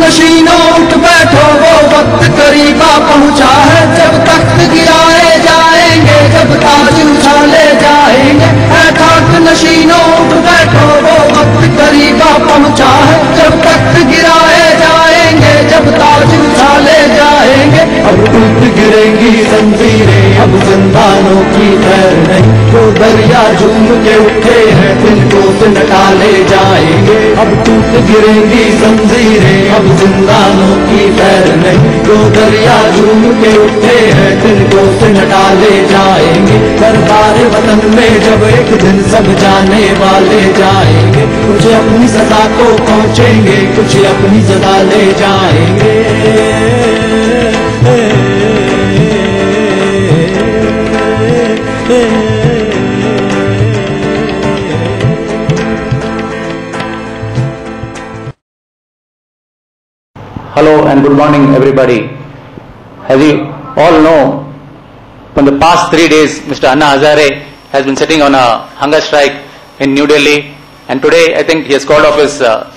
नशीनों उठ बैठो, वो वक्त करीबा पहुंचा है, जब तख्त गिराए जाएंगे, जब ताज उछाले जाएंगे। है ठाठ नशीनों उठ बैठो, वो वक्त करीबा पहुंचा है, जब तख्त गिराए जाएंगे, जब ताज उछाले जाएंगे। अब टूट गिरेंगी जंजीरें, अब जिंदानों की खैर नहीं, जो दरिया झूम के उठे हैं तिनको से निकाले जाएंगे। अब टूट गिरेंगी जंजीरें, अब जिंदानों की खैर नहीं, जो दरिया झूम के उठे हैं तिनको से निकाले जाएंगे। दरबार वतन में जब एक दिन सब जाने वाले जाएंगे, कुछ अपनी सजा को पहुंचेंगे, कुछ अपनी सजा ले जाएंगे। Hello and good morning everybody. As you all know, from the past 3 days Mr. Anna Hazare has been sitting on a hunger strike in New Delhi, and today I think he has called off his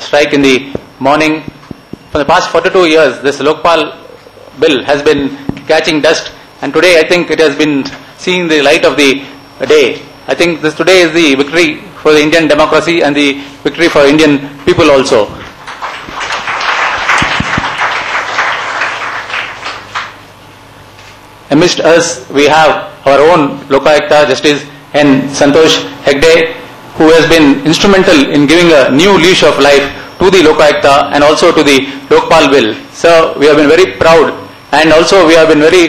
strike in the morning. For the past 42 years this Lokpal bill has been catching dust, and today I think it has been seeing the light of the day. I think this today is the victory for the Indian democracy and the victory for Indian people also. Amidst us, we have our own Lokayukta Justice N. Santhosh Hegde, who has been instrumental in giving a new leash of life to the Lokayukta and also to the Lokpal bill. Sir, we have been very proud, and also we have been very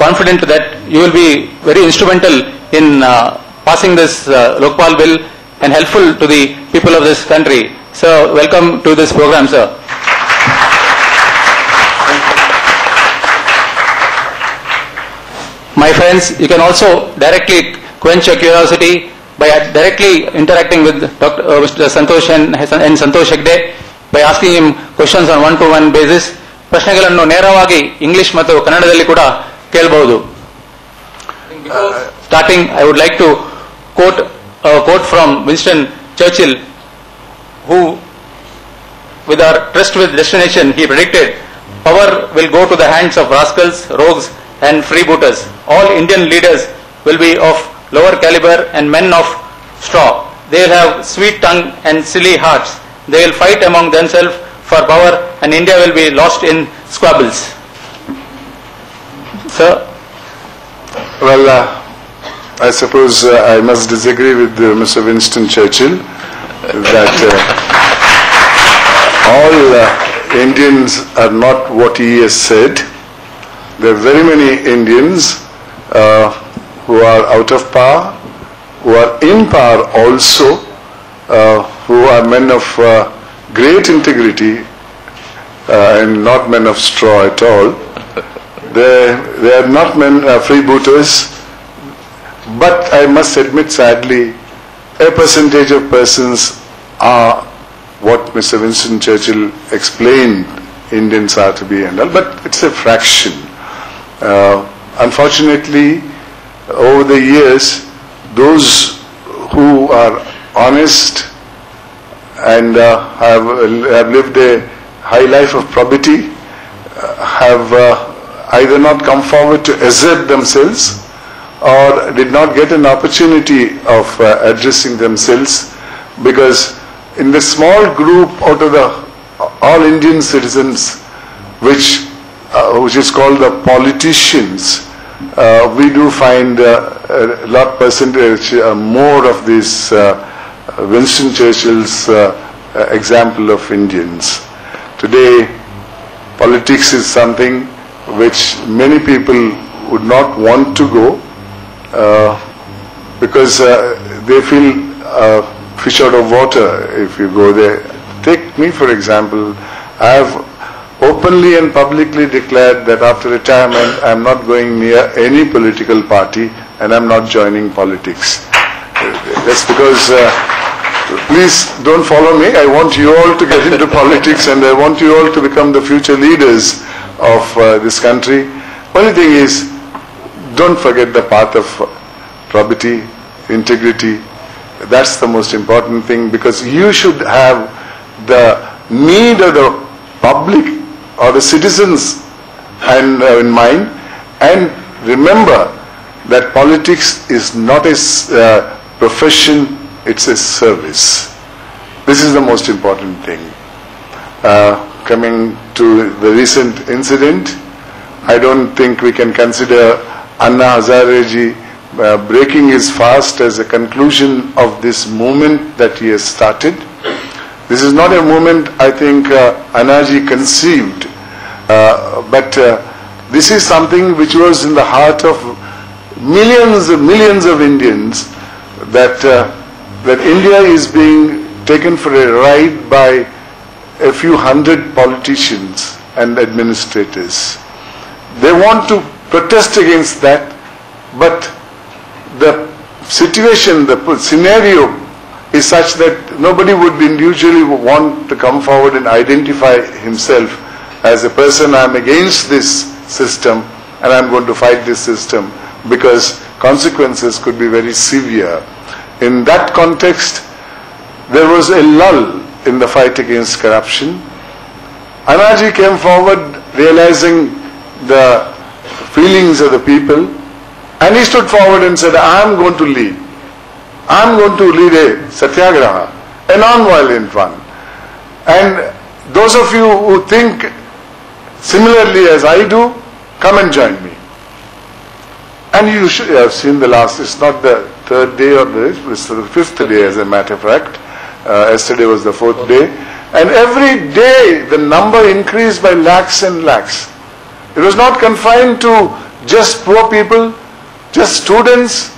confident that you will be very instrumental in passing this Lokpal bill and helpful to the people of this country. Sir, welcome to this program, sir. My friends, you can also directly quench your curiosity by directly interacting with Mr. Santhosh and Santhosh Hegde by asking him questions on one-to-one basis. ಪ್ರಶ್ನೆಗಳನ್ನು ನೇರವಾಗಿ English ಮತ್ತು ಕನ್ನಡದಲ್ಲಿ ಕೂಡ ಕೇಳಬಹುದು. Starting, I would like to quote a quote from Winston Churchill, who, with our trust with destination, he predicted, "Power will go to the hands of rascals, rogues, and freebooters. All Indian leaders will be of lower caliber and men of straw. They will have sweet tongue and silly hearts. They will fight among themselves for power, and India will be lost in squabbles." Sir? Well, I suppose I must disagree with Mr. Winston Churchill that all Indians are not what he has said. There are very many Indians who are out of power, who are in power also, who are men of great integrity and not men of straw at all. They are not men freebooters, but I must admit sadly, a percentage of persons are what Mr. Winston Churchill explained Indians are to be and all, but it's a fraction. Unfortunately, over the years, those who are honest and have lived a high life of probity have either not come forward to assert themselves or did not get an opportunity of addressing themselves, because in the small group out of the all Indian citizens which is called the politicians, we do find a lot percentage more of this Winston Churchill's example of Indians. Today, politics is something which many people would not want to go because they feel fish out of water if you go there. Take me for example. I have openly and publicly declared that after retirement I am not going near any political party and I am not joining politics. That's because, please don't follow me. I want you all to get into politics and I want you all to become the future leaders of this country. Only thing is, don't forget the path of probity, integrity. That's the most important thing, because you should have the need of the public public or the citizens and in mind, and remember that politics is not a profession, it's a service. This is the most important thing. Coming to the recent incident, I don't think we can consider Anna Hazare breaking his fast as a conclusion of this movement that he has started. This is not a movement I think Annaji conceived, but this is something which was in the heart of millions of Indians, that India is being taken for a ride by a few hundred politicians and administrators. They want to protest against that, but the situation, the scenario is such that nobody would individually want to come forward and identify himself as a person, I'm against this system and I'm going to fight this system, because consequences could be very severe. In that context, there was a lull in the fight against corruption. Annaji came forward realizing the feelings of the people, and he stood forward and said, I am going to lead. I am going to lead a satyagraha, a non-violent one. And those of you who think similarly as I do, come and join me. And you should have seen the last, it's not the third day or it's the fifth day as a matter of fact. Yesterday was the fourth day. And every day the number increased by lakhs and lakhs. It was not confined to just poor people, just students.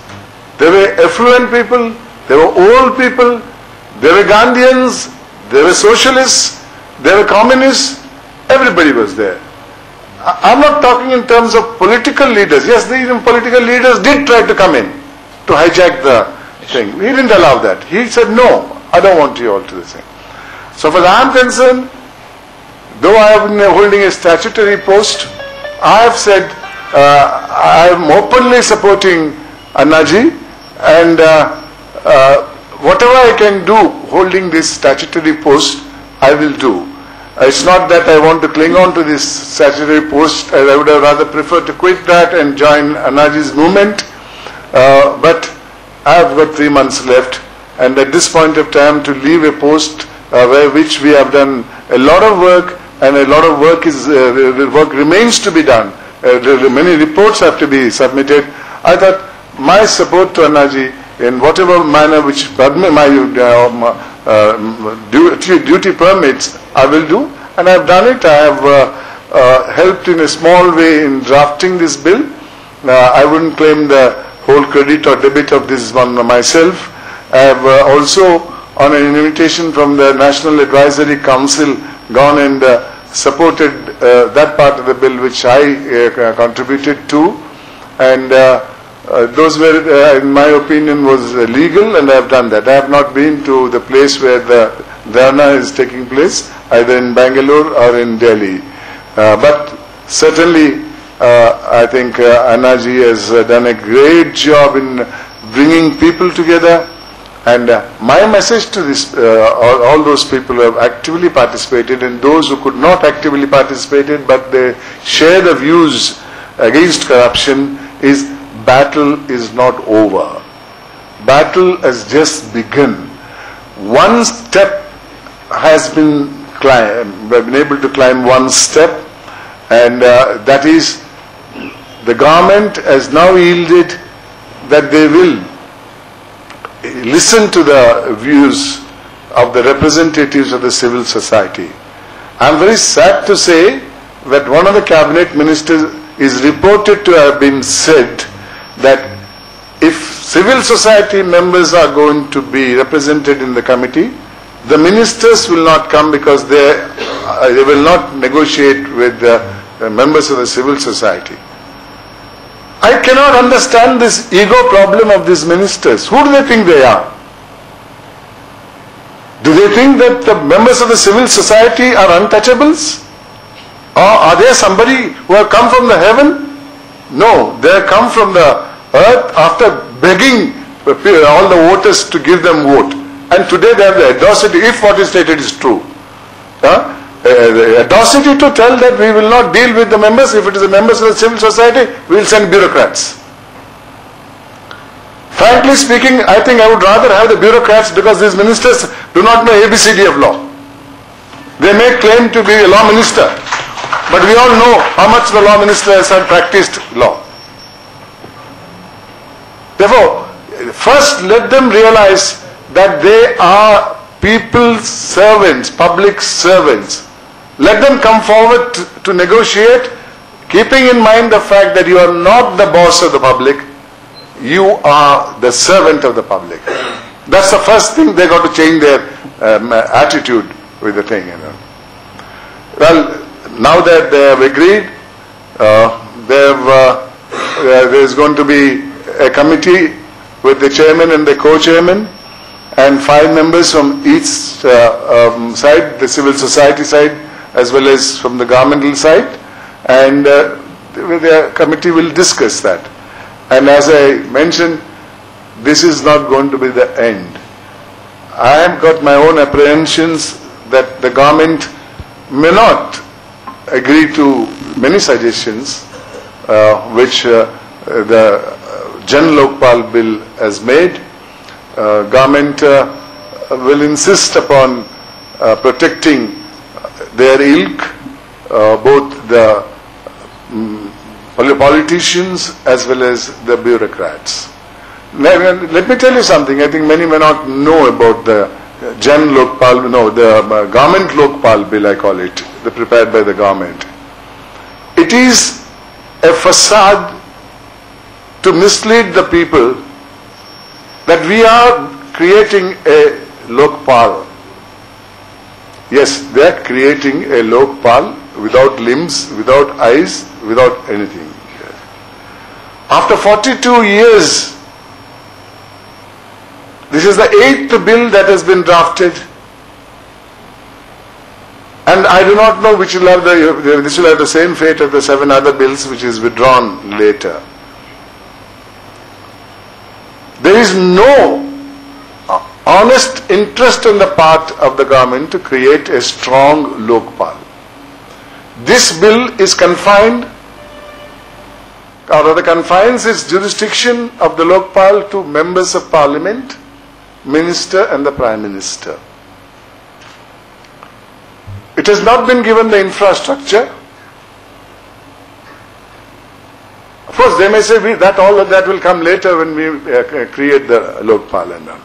There were affluent people, there were old people, there were Gandhians, there were socialists, there were communists. Everybody was there. I'm not talking in terms of political leaders. Yes, even political leaders did try to come in to hijack the thing. He didn't allow that. He said, no, I don't want you all to the thing. So far as I am concerned, though I have been holding a statutory post, I have said I am openly supporting Annaji, and whatever I can do holding this statutory post, I will do. It's not that I want to cling on to this statutory post. I would have rather preferred to quit that and join Annaji's movement. But I have got 3 months left, and at this point of time to leave a post which we have done a lot of work, and a lot of work remains to be done. Many reports have to be submitted. I thought my support to Annaji in whatever manner which my duty permits, I will do, and I have done it. I have helped in a small way in drafting this bill. I wouldn't claim the whole credit or debit of this one myself. I have also, on an invitation from the National Advisory Council, gone and supported that part of the bill which I contributed to, and those were, in my opinion, was legal, and I have done that. I have not been to the place where the dharna is taking place, either in Bangalore or in Delhi. But certainly, I think Annaji has done a great job in bringing people together. And my message to this, all those people who have actively participated, and those who could not actively participate but they share the views against corruption, is battle is not over. Battle has just begun. One step has been able to climb one step, and that is the government has now yielded that they will listen to the views of the representatives of the civil society. I am very sad to say that one of the cabinet ministers is reported to have been said that if civil society members are going to be represented in the committee, the ministers will not come because they will not negotiate with the members of the civil society. I cannot understand this ego problem of these ministers. Who do they think they are? Do they think that the members of the civil society are untouchables? Or are they somebody who have come from the heaven? No, they have come from the earth after begging all the voters to give them vote. And today they have the audacity, if what is stated is true. the audacity to tell that we will not deal with the members. If it is the members of the civil society, we will send bureaucrats. Frankly speaking, I think I would rather have the bureaucrats, because these ministers do not know ABCD of law. They may claim to be a law minister, but we all know how much the law minister has practiced law. Therefore, first let them realize that they are people's servants, public servants. Let them come forward to negotiate, keeping in mind the fact that you are not the boss of the public, you are the servant of the public. That's the first thing. They got to change their attitude with the thing. Well, now that they have agreed, there's going to be a committee with the chairman and the co-chairman, and 5 members from each side, the civil society side as well as from the governmental side, and the committee will discuss that. And as I mentioned, this is not going to be the end. I have got my own apprehensions that the government may not agree to many suggestions which the Jan Lokpal bill has made. Government will insist upon protecting their ilk, both the politicians as well as the bureaucrats. Let me tell you something. I think many may not know about the Jan Lokpal, no, the government Lokpal bill, I call it, the prepared by the government. It is a facade to mislead the people that we are creating a Lokpal. Yes, they are creating a Lokpal without limbs, without eyes, without anything. After 42 years, this is the 8th bill that has been drafted, and I do not know which will have this will have the same fate of the 7 other bills which is withdrawn later. There is no honest interest on the part of the government to create a strong Lokpal. This bill is confined, or rather confines its jurisdiction of the Lokpal to members of parliament, minister and the prime minister. It has not been given the infrastructure. Of course, they may say that all of that will come later when we create the Lokpal and all.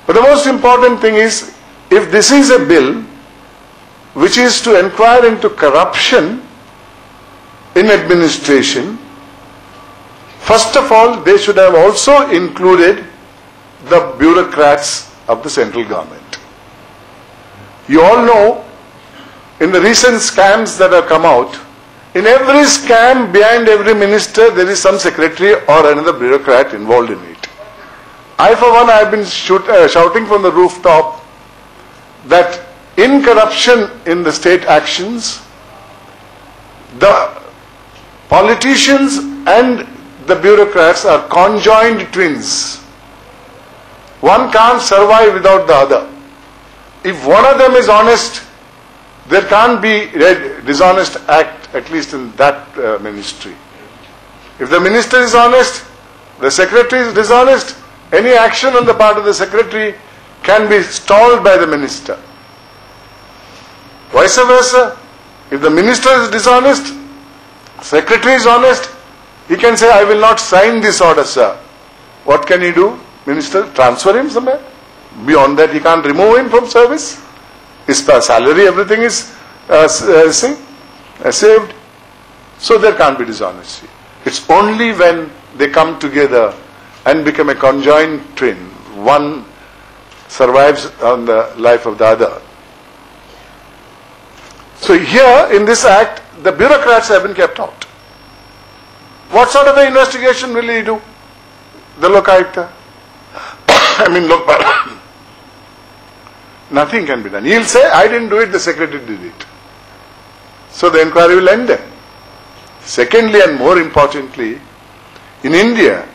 But the most important thing is, if this is a bill which is to inquire into corruption in administration, first of all, they should have also included the bureaucrats of the central government. You all know, in the recent scams that have come out, in every scam, behind every minister, there is some secretary or another bureaucrat involved in it. I, for one, I have been shouting from the rooftop that in corruption in the state actions, the politicians and the bureaucrats are conjoined twins. One can't survive without the other. If one of them is honest, there can't be a dishonest act, at least in that ministry. If the minister is honest, the secretary is dishonest, any action on the part of the secretary can be stalled by the minister. Vice versa, if the minister is dishonest, secretary is honest, he can say, I will not sign this order, sir. What can he do? Minister, transfer him somewhere. Beyond that, he can't remove him from service. His salary, everything is saved. So there can't be dishonesty. It's only when they come together and become a conjoined twin, one survives on the life of the other. So here in this act, the bureaucrats have been kept out. What sort of an investigation will he do? The Lokayukta? Lokpal. Nothing can be done. He'll say, I didn't do it, the secretary did it. So the inquiry will end there. Secondly, and more importantly, in India,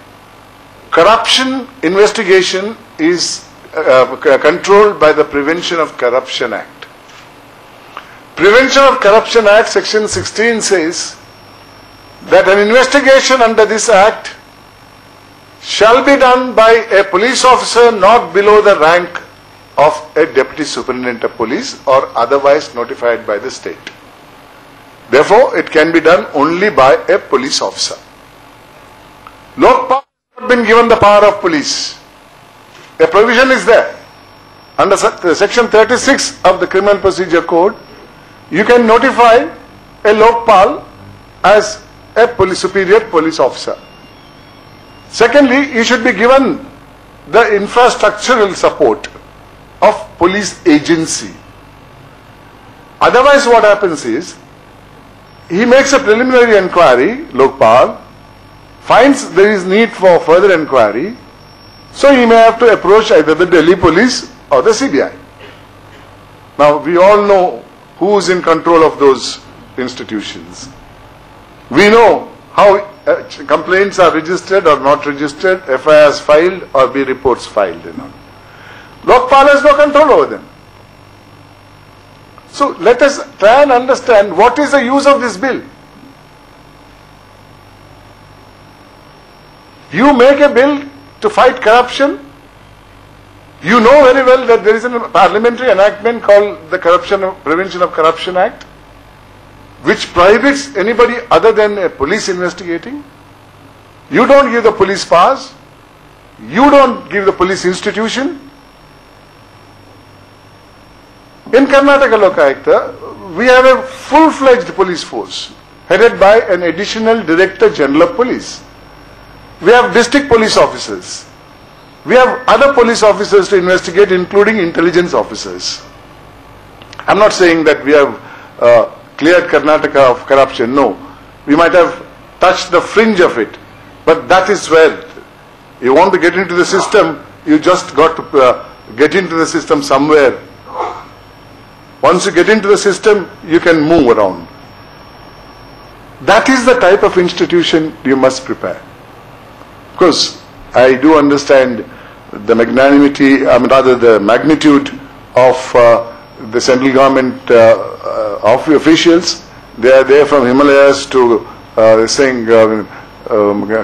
corruption investigation is controlled by the Prevention of Corruption Act. Prevention of Corruption Act, Section 16 says that an investigation under this act shall be done by a police officer not below the rank of a deputy superintendent of police or otherwise notified by the state. Therefore, it can be done only by a police officer. Lokpal has not been given the power of police. A provision is there. Under Section 36 of the Criminal Procedure Code, you can notify a Lokpal as a superior police officer. Secondly, he should be given the infrastructural support of police agency. Otherwise what happens is, he makes a preliminary inquiry, Lokpal, finds there is need for further inquiry, so he may have to approach either the Delhi police or the CBI. Now we all know who is in control of those institutions. We know how complaints are registered or not registered, FIRs filed or B reports filed. Lokpal has no control over them. So let us try and understand what is the use of this bill. You make a bill to fight corruption. You know very well that there is a parliamentary enactment called the Prevention of Corruption Act, which prohibits anybody other than a police investigating. You don't give the police powers. You don't give the police institution. In Karnataka Lokayukta, we have a full-fledged police force headed by an additional Director General of Police. We have district police officers. We have other police officers to investigate, including intelligence officers. I'm not saying that we have cleared Karnataka of corruption. No. We might have touched the fringe of it. But that is where you want to get into the system, you just got to get into the system somewhere. Once you get into the system, you can move around. That is the type of institution you must prepare. Of course, I do understand the magnanimity, rather the magnitude of the central government officials. They are there from Himalayas to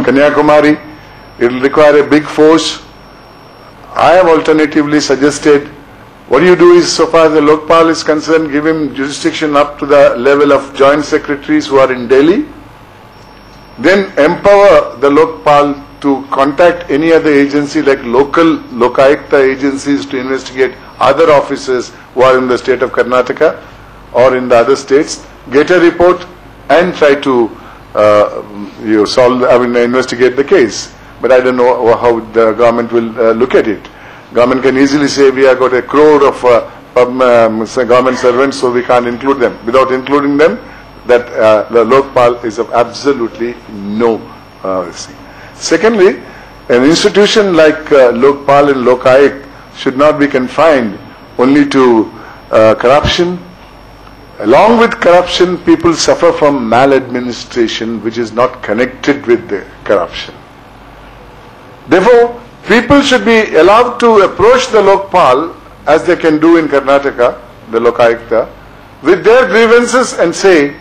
Kanyakumari. It will require a big force. I have alternatively suggested, what you do is, so far as the Lokpal is concerned, give him jurisdiction up to the level of joint secretaries who are in Delhi. Then empower the Lokpal to contact any other agency like local Lokayukta agencies to investigate other officers who are in the state of Karnataka or in the other states, get a report and try to investigate the case. But I don't know how the government will look at it. Government can easily say we have got a crore of government servants, so we can't include them. Without including them, that the Lokpal is of absolutely no thing. Secondly, an institution like Lokpal and Lokayuk should not be confined only to corruption. Along with corruption, people suffer from maladministration, which is not connected with the corruption. Therefore, people should be allowed to approach the Lokpal, as they can do in Karnataka, the Lokayukta, with their grievances and say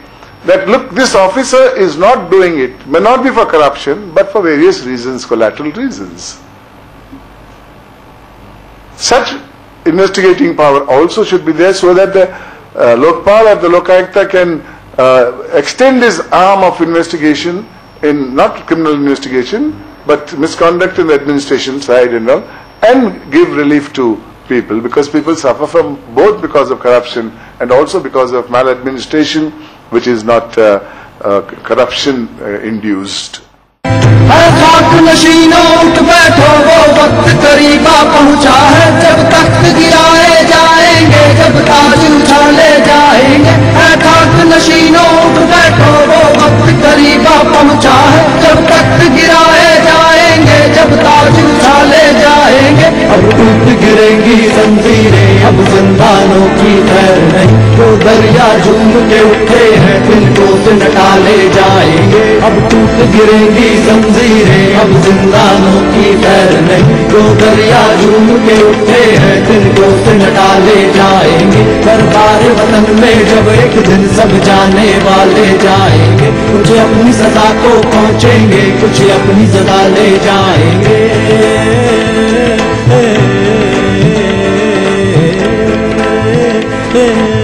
that, look, this officer is not doing it, may not be for corruption, but for various reasons, collateral reasons. Such investigating power also should be there, so that the Lokpal or the Lokayukta can extend his arm of investigation in not criminal investigation, but misconduct in the administration side and all, and give relief to people, because people suffer from both because of corruption and also because of maladministration, which is not corruption induced. खाक नशीनों उठ बैठो, वो वक्त करीबा पहुंचा है, जब तख्त गिराए जाएंगे, जब ताज उछाले जाएंगे। खाक नशीनों उठ बैठो, वो वक्त करीबा पहुंचा है, जब तख्त गिराए जाएंगे, जब ताज उछाले जाएंगे। अब टूट गिरेंगी जंजीरें, अब जिंदानों की खैर नहीं, तो दरिया झूम के उठे हैं, तिनको से न टाले जाएंगे। अब टूट गिरेंगी जंजीरें, अब जिंदानों की खैर नहीं। जो दरिया झूम के उठे हैं, तिनको से न टाले जाएंगे। दरबार वतन में जब एक दिन सब जाने वाले जाएंगे, कुछ अपनी सजा को पहुँचेंगे, कुछ अपनी सजा ले जाएंगे। Hey